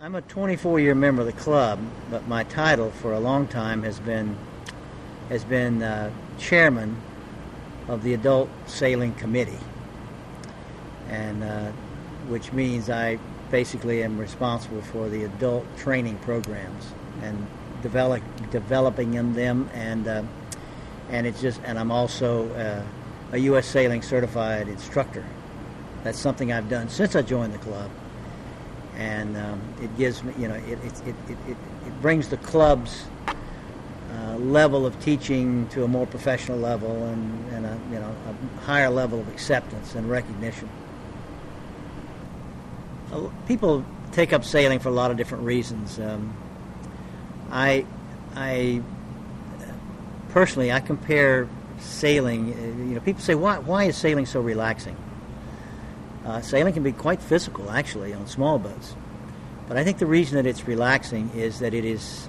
I'm a 24-year member of the club, but my title for a long time has been chairman of the Adult Sailing Committee, and which means I basically am responsible for the adult training programs and developing them, and I'm also a U.S. Sailing certified instructor. That's something I've done since I joined the club, and it gives me, it brings the club's level of teaching to a more professional level and a higher level of acceptance and recognition. People take up sailing for a lot of different reasons. I personally, I compare sailing. People say, why is sailing so relaxing? Sailing can be quite physical, actually, on small boats. But I think the reason that it's relaxing is that it's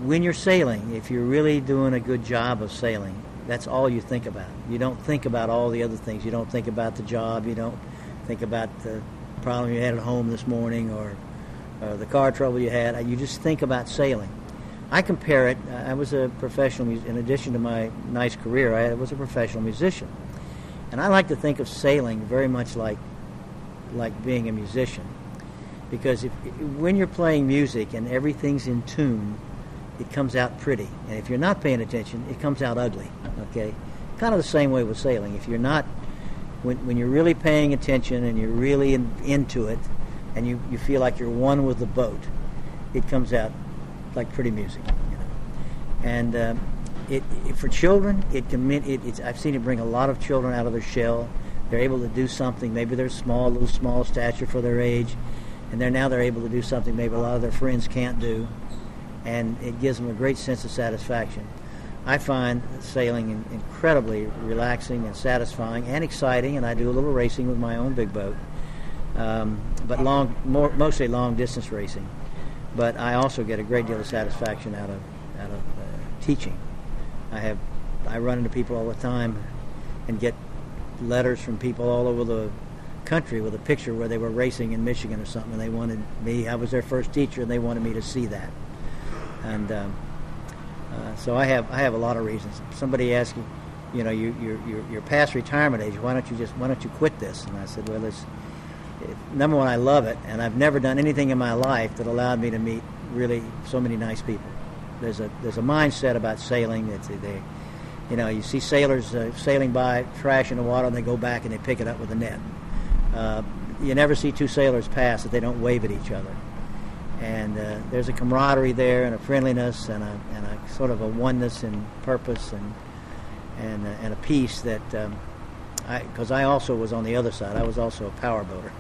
when you're sailing, if you're really doing a good job of sailing, that's all you think about. You don't think about all the other things. You don't think about the job. You don't think about the problem you had at home this morning or the car trouble you had. You just think about sailing. I compare it. I was a professional, in addition to my nice career, I was a professional musician. And I like to think of sailing very much like being a musician. Because when you're playing music and everything's in tune, it comes out pretty. And if you're not paying attention, it comes out ugly. Okay? Kind of the same way with sailing. If you're not, when you're really paying attention and you're really into it, and you feel like you're one with the boat, it comes out like pretty music. And for children, I've seen it bring a lot of children out of their shell. They're able to do something. Maybe they're a little small stature for their age, and they're able to do something maybe a lot of their friends can't do, and it gives them a great sense of satisfaction. I find sailing incredibly relaxing and satisfying and exciting, and I do a little racing with my own big boat, but mostly long distance racing. But I also get a great deal of satisfaction out of teaching. I run into people all the time and get letters from people all over the country with a picture where they were racing in Michigan or something, and they wanted me. I was their first teacher, and they wanted me to see that. And so I have a lot of reasons. Somebody asked you're past retirement age. Why don't you quit this? And I said, well, number one, I love it, and I've never done anything in my life that allowed me to meet really so many nice people. There's a mindset about sailing that you see sailors sailing by, trash in the water, and they go back and they pick it up with a net. You never see two sailors pass that they don't wave at each other. And there's a camaraderie there and a friendliness and a sort of a oneness in purpose and a peace that because I also was on the other side. I was also a power boater.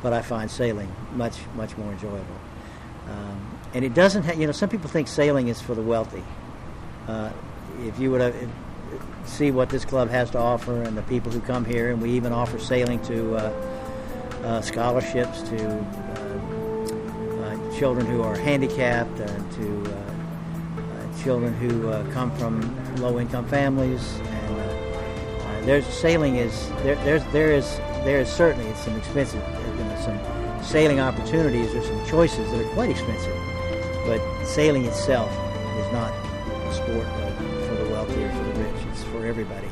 But I find sailing much more enjoyable. And it doesn't have, some people think sailing is for the wealthy. If you would see what this club has to offer and the people who come here, and we even offer sailing to scholarships to children who are handicapped, to children who come from low-income families. And there is certainly some expensive, some sailing opportunities. There's some choices that are quite expensive. But sailing itself is not a sport for the wealthy or for the rich. It's for everybody.